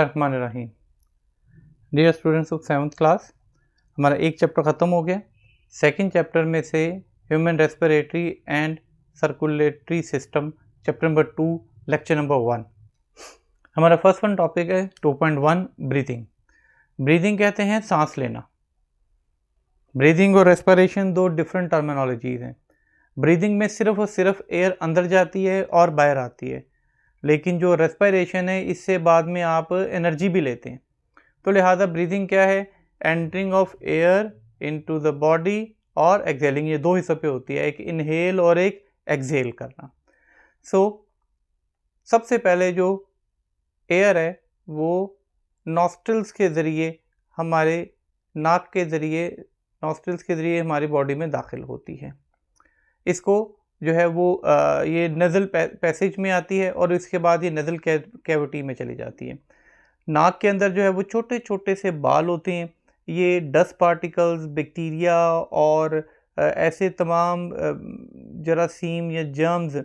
Rahim. Dear students of 7th class, हमारा एक chapter ख़त्म हो गया। सेकंड चैप्टर में से human respiratory and circulatory system, chapter number 2, lecture number 1। हमारा फर्स्ट वन टॉपिक है 2.1 ब्रीदिंग। ब्रीदिंग कहते हैं सांस लेना। ब्रीदिंग और रेस्पिरेशन दो डिफरेंट टर्मिनोलॉजीज हैं। ब्रीदिंग में सिर्फ और सिर्फ एयर अंदर जाती है और बाहर आती है, लेकिन जो रेस्पिरेशन है इससे बाद में आप एनर्जी भी लेते हैं। तो लिहाजा ब्रीदिंग क्या है? Entering of air into the body और एक्सहेलिंग, ये दो हिस्सों पे होती है, एक इनहेल और एक एक्सहेल करना। सबसे पहले जो एयर है वो नॉस्ट्रिल्स के ज़रिए, हमारे नाक के ज़रिए, नॉस्ट्रिल्स के ज़रिए हमारी बॉडी में दाखिल होती है। इसको जो है वो ये नज़ल पैसेज में आती है और इसके बाद ये नज़ल कैविटी में चली जाती है। नाक के अंदर जो है वो छोटे छोटे से बाल होते हैं। ये डस्ट पार्टिकल्स, बैक्टीरिया और ऐसे तमाम जरासीम या जर्म्स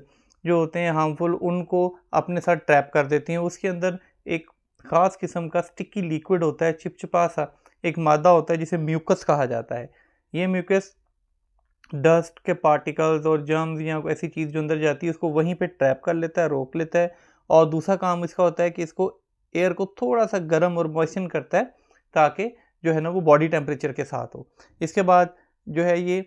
जो होते हैं हार्मफुल, उनको अपने साथ ट्रैप कर देती हैं। उसके अंदर एक ख़ास किस्म का स्टिकी लिक्विड होता है, चिपचिपा सा एक मादा होता है जिसे म्यूकस कहा जाता है। ये म्यूकस डस्ट के पार्टिकल्स और जर्म्स या ऐसी चीज़ जो अंदर जाती है उसको वहीं पे ट्रैप कर लेता है, रोक लेता है। और दूसरा काम इसका होता है कि इसको एयर को थोड़ा सा गर्म और मॉइस्चन करता है ताकि जो है ना वो बॉडी टेम्परेचर के साथ हो। इसके बाद जो है ये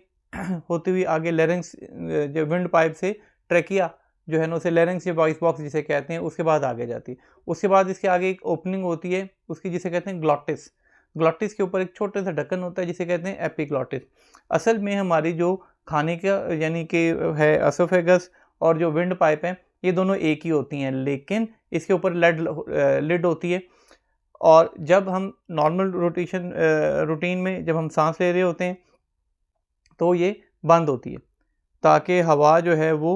होती हुई आगे लेरिंग्स, जो विंड पाइप से ट्रैकिया जो है ना उसे लेरिंग्स या वॉइस बॉक्स जिसे कहते हैं, उसके बाद आगे जाती है। उसके बाद इसके आगे एक ओपनिंग होती है उसकी, जिसे कहते हैं ग्लॉटिस। ग्लॉटिस के ऊपर एक छोटा सा ढक्कन होता है जिसे कहते हैं एपिग्लॉटिस। असल में हमारी जो खाने का यानी कि है एसोफेगस और जो विंड पाइप है, ये दोनों एक ही होती हैं, लेकिन इसके ऊपर लिड होती है। और जब हम नॉर्मल रूटीन में जब हम सांस ले रहे होते हैं तो ये बंद होती है ताकि हवा जो है वो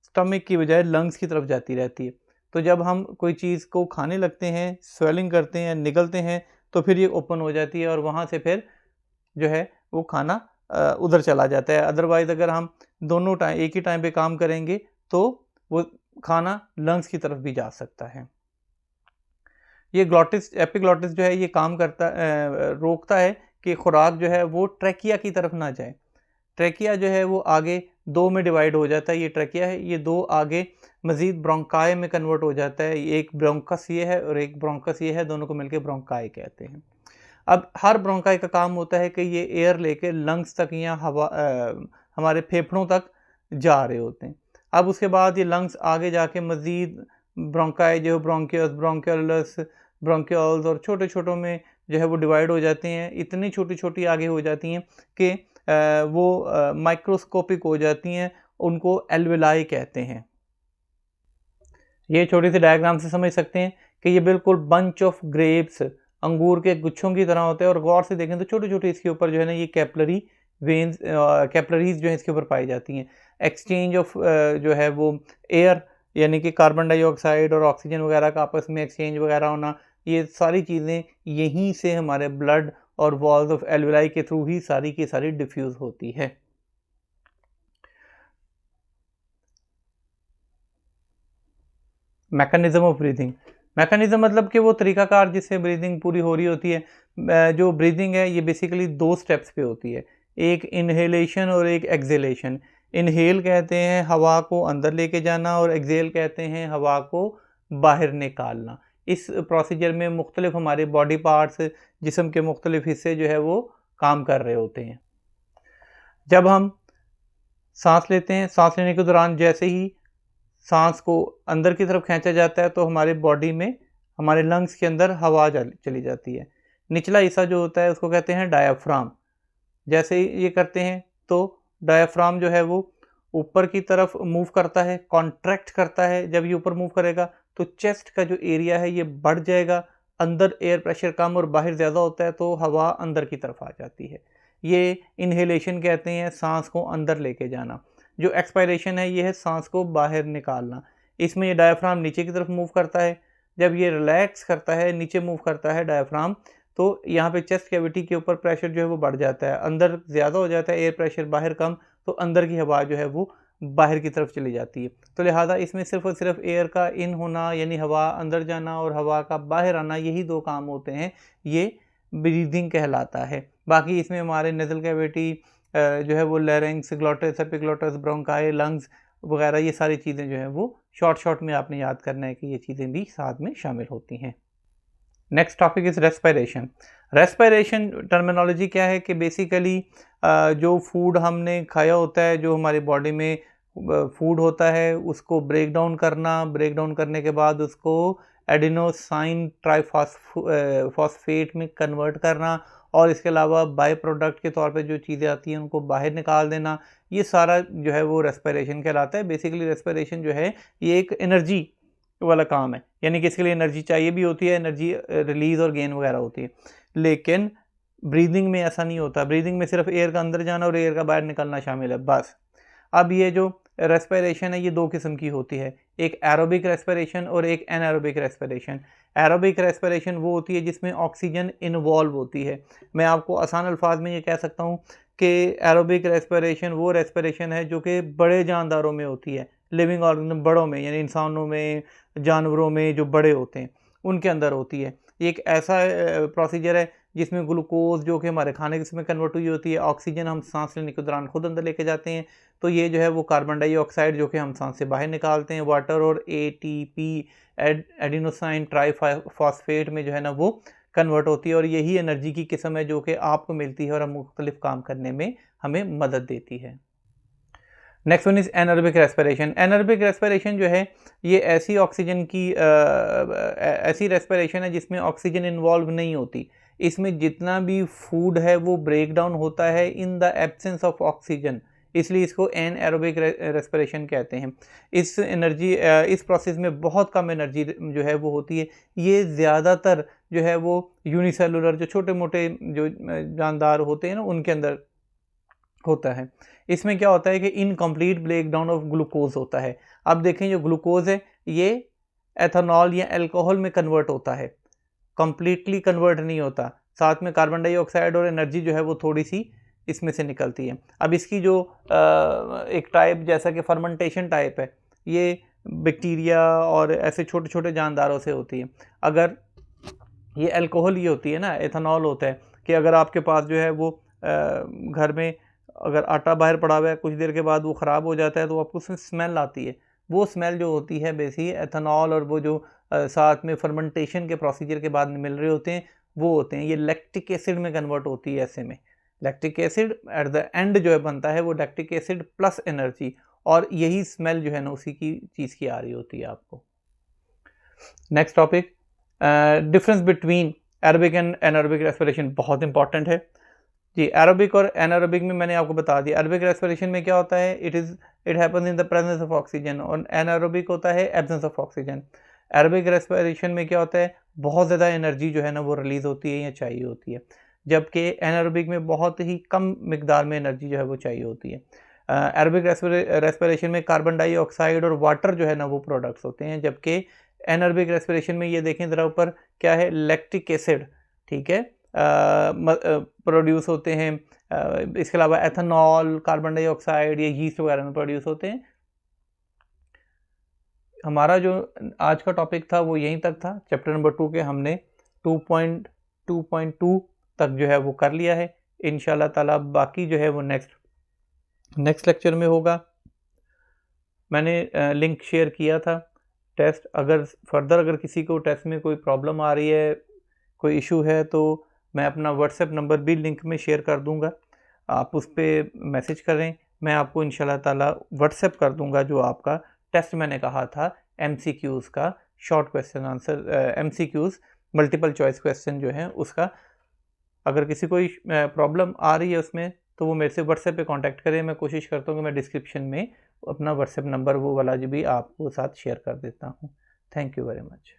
स्टमक की बजाय लंग्स की तरफ जाती रहती है। तो जब हम कोई चीज़ को खाने लगते हैं, स्वेलिंग करते हैं, निगलते हैं, तो फिर ये ओपन हो जाती है और वहाँ से फिर जो है वो खाना उधर चला जाता है। अदरवाइज़ अगर हम दोनों टाइम एक ही टाइम पे काम करेंगे तो वो खाना लंग्स की तरफ भी जा सकता है। ये ग्लॉटिस, एपिग्लॉटिस जो है ये काम करता रोकता है कि खुराक जो है वो ट्रैकिया की तरफ ना जाए। ट्रैकिया जो है वो आगे दो में डिवाइड हो जाता है। ये ट्रैकिया है, ये दो आगे मज़ीद ब्रोंकाई में कन्वर्ट हो जाता है। एक ब्रोंकस ये है और एक ब्रोंकस ये है, दोनों को मिलकर ब्रोंकाई कहते हैं। अब हर ब्रोंकाई का काम होता है कि ये एयर लेके लंग्स तक या हवा हमारे फेफड़ों तक जा रहे होते हैं। अब उसके बाद ये लंग्स आगे जाके मज़ीद ब्रोंकाई जो ब्रोंकियस, ब्रोंकियोलस, ब्रोंकियोल्स और छोटे छोटों में जो है वो डिवाइड हो जाते हैं। इतनी छोटी छोटी आगे हो जाती हैं कि वो माइक्रोस्कोपिक हो जाती हैं, उनको एल्वेलाई कहते हैं। ये छोटी सी डायग्राम से समझ सकते हैं कि ये बिल्कुल बंच ऑफ ग्रेप्स, अंगूर के गुच्छों की तरह होते हैं। और गौर से देखें तो छोटे छोटे इसके ऊपर जो है ना ये कैपलरी वेन्स, कैपलरीज जो है इसके ऊपर पाई जाती हैं। एक्सचेंज ऑफ जो है वो एयर यानी कि कार्बन डाइऑक्साइड और ऑक्सीजन वगैरह का आपस में एक्सचेंज वगैरह होना, ये सारी चीज़ें यहीं से हमारे ब्लड और वॉल्स ऑफ एल्वेलाई के थ्रू ही सारी की सारी डिफ्यूज़ होती है। Mechanism of breathing. मैकेनिज्म मतलब कि वो तरीकाकार जिससे ब्रीदिंग पूरी हो रही होती है। जो ब्रीदिंग है ये बेसिकली दो स्टेप्स पे होती है, एक इनहेलेशन और एक एक्सहेलेशन। इनहेल कहते हैं हवा को अंदर लेके जाना और एक्सहेल कहते हैं हवा को बाहर निकालना। इस प्रोसीजर में मुख्तलिफ हमारे बॉडी पार्ट्स, जिस्म के मुख्तलिफ हिस्से जो है वो काम कर रहे होते हैं। जब हम सांस लेते हैं, सांस लेने के दौरान जैसे ही सांस को अंदर की तरफ खींचा जाता है तो हमारे बॉडी में, हमारे लंग्स के अंदर हवा चली जाती है। निचला हिस्सा जो होता है उसको कहते हैं डायाफ्राम। जैसे ही ये करते हैं तो डायाफ्राम जो है वो ऊपर की तरफ मूव करता है, कॉन्ट्रैक्ट करता है। जब ये ऊपर मूव करेगा तो चेस्ट का जो एरिया है ये बढ़ जाएगा। अंदर एयर प्रेशर कम और बाहर ज़्यादा होता है तो हवा अंदर की तरफ आ जाती है। ये इनहेलेशन कहते हैं, सांस को अंदर लेके जाना। जो एक्सपायरेशन है ये है सांस को बाहर निकालना। इसमें ये डायाफ्राम नीचे की तरफ मूव करता है। जब ये रिलैक्स करता है, नीचे मूव करता है डायाफ्राम, तो यहाँ पे चेस्ट कैविटी के ऊपर प्रेशर जो है वो बढ़ जाता है, अंदर ज़्यादा हो जाता है एयर प्रेशर, बाहर कम, तो अंदर की हवा जो है वो बाहर की तरफ चली जाती है। तो लिहाजा इसमें सिर्फ और सिर्फ एयर का इन होना यानी हवा अंदर जाना और हवा का बाहर आना, यही दो काम होते हैं, ये ब्रीदिंग कहलाता है। बाकी इसमें हमारे नेजल कैविटी जो है वो larynx, glottis, epiglottis, bronchi, lungs वगैरह, ये सारी चीज़ें जो हैं वो शॉर्ट में आपने याद करना है कि ये चीज़ें भी साथ में शामिल होती हैं। Next topic is respiration. Respiration terminology क्या है कि बेसिकली जो फूड हमने खाया होता है, जो हमारी बॉडी में फूड होता है, उसको ब्रेक डाउन करने के बाद उसको एडिनोसाइन ट्राइफॉस्फेट में कन्वर्ट करना, और इसके अलावा बाय प्रोडक्ट के तौर पे जो चीज़ें आती हैं उनको बाहर निकाल देना, ये सारा जो है वो रेस्पिरेशन कहलाता है। बेसिकली रेस्पिरेशन जो है ये एक एनर्जी वाला काम है, यानी कि इसके लिए एनर्जी चाहिए भी होती है, एनर्जी रिलीज़ और गेन वगैरह होती है। लेकिन ब्रीदिंग में ऐसा नहीं होता। ब्रीदिंग में सिर्फ एयर का अंदर जाना और एयर का बाहर निकलना शामिल है, बस। अब ये जो रेस्पिरेशन है ये दो किस्म की होती है, एक एरोबिक रेस्पिरेशन और एक एनारोबिक रेस्पिरेशन। एरोबिक रेस्पिरेशन वो होती है जिसमें ऑक्सीजन इन्वॉल्व होती है। मैं आपको आसान अल्फाज में ये कह सकता हूँ कि एरोबिक रेस्पिरेशन वो रेस्पिरेशन है जो कि बड़े जानदारों में होती है, लिविंग ऑर्गेनिज्म बड़ों में, यानी इंसानों में, जानवरों में जो बड़े होते हैं उनके अंदर होती है। एक ऐसा प्रोसीजर है जिसमें ग्लूकोज जो कि हमारे खाने में कन्वर्ट हुई होती है, ऑक्सीजन हम सांस लेने के दौरान खुद अंदर लेके जाते हैं, तो ये जो है वो कार्बन डाइऑक्साइड जो कि हम सांस से बाहर निकालते हैं, वाटर और ATP एडिनोसाइन ट्राइफॉस्फेट में जो है ना वो कन्वर्ट होती है, और यही एनर्जी की किस्म है जो कि आपको मिलती है और हम मुख्तलिफ काम करने में हमें मदद देती है। Next one is anaerobic respiration. Anaerobic respiration जो है ये ऐसी ऑक्सीजन की ऐसी रेस्पिरेशन है जिसमें ऑक्सीजन इन्वॉल्व नहीं होती। इसमें जितना भी फूड है वो ब्रेक डाउन होता है in the absence of oxygen, इसलिए इसको एनारोबिक रेस्पिरेशन कहते हैं। इस प्रोसेस में बहुत कम एनर्जी जो है वो होती है। ये ज़्यादातर जो है वो यूनिसेलुलर जो छोटे मोटे जो जानदार होते हैं ना उनके अंदर होता है। इसमें क्या होता है कि incomplete break down of glucose होता है। अब देखें जो ग्लूकोज है ये एथेनॉल या अल्कोहल में कन्वर्ट होता है, कंप्लीटली कन्वर्ट नहीं होता। साथ में कार्बन डाइऑक्साइड और एनर्जी जो है वो थोड़ी सी इसमें से निकलती है। अब इसकी जो एक टाइप जैसा कि फर्मेंटेशन टाइप है, ये बैक्टीरिया और ऐसे छोटे छोटे जानदारों से होती है। अगर ये अल्कोहल ही होती है ना, एथेनॉल होता है कि अगर आपके पास जो है वो घर में अगर आटा बाहर पड़ा हुआ है, कुछ देर के बाद वो ख़राब हो जाता है तो आपको उसमें स्मेल आती है। वो स्मेल जो होती है बेसिकली एथेनॉल और वो जो साथ में फर्मेंटेशन के प्रोसीजर के बाद मिल रहे होते हैं वो होते हैं, ये लैक्टिक एसिड में कन्वर्ट होती है। ऐसे में lactic acid at the end जो है बनता है वो लैक्टिक एसिड प्लस एनर्जी, और यही स्मेल जो है ना उसी की चीज़ की आ रही होती है आपको। Next topic, difference between aerobic and anaerobic respiration बहुत इंपॉर्टेंट है जी। एरोबिक और एनारोबिक में मैंने आपको बता दिया। एरोबिक रेस्पिरेशन में क्या होता है, it happens in the presence of oxygen, और एनारोबिक होता है absence of oxygen. Aerobic respiration में क्या होता है, बहुत ज़्यादा एनर्जी जो है ना वो रिलीज़ होती है या चाहिए होती है, जबकि एनारोबिक में बहुत ही कम मिकदार में एनर्जी जो है वो चाहिए होती है। एरोबिक रेस्पिरेशन में कार्बन डाइऑक्साइड और वाटर जो है ना वो प्रोडक्ट्स होते हैं, जबकि एनारोबिक रेस्पिरेशन में ये देखें ज़रा ऊपर क्या है, लैक्टिक एसिड, ठीक है, प्रोड्यूस होते हैं। इसके अलावा एथेनॉल, कार्बन डाइऑक्साइड या यीस्ट वगैरह में प्रोड्यूस होते हैं। हमारा जो आज का टॉपिक था वो यहीं तक था। चैप्टर नंबर 2 के हमने 2.2 तक जो है वो कर लिया है। इंशाल्लाह ताला बाकी जो है वो नेक्स्ट लेक्चर में होगा। मैंने लिंक शेयर किया था टेस्ट, अगर किसी को टेस्ट में कोई प्रॉब्लम आ रही है, कोई इशू है, तो मैं अपना व्हाट्सएप नंबर भी लिंक में शेयर कर दूंगा, आप उस पर मैसेज करें, मैं आपको इंशाल्लाह ताला व्हाट्सएप कर दूंगा जो आपका टेस्ट मैंने कहा था MCQs का, short question answer MCQs multiple choice question जो है उसका। अगर किसी कोई प्रॉब्लम आ रही है उसमें तो वो मेरे से व्हाट्सएप पे कांटेक्ट करें। मैं कोशिश करता हूँ कि मैं डिस्क्रिप्शन में अपना व्हाट्सएप नंबर वो वाला जो भी आपको साथ शेयर कर देता हूँ। Thank you very much.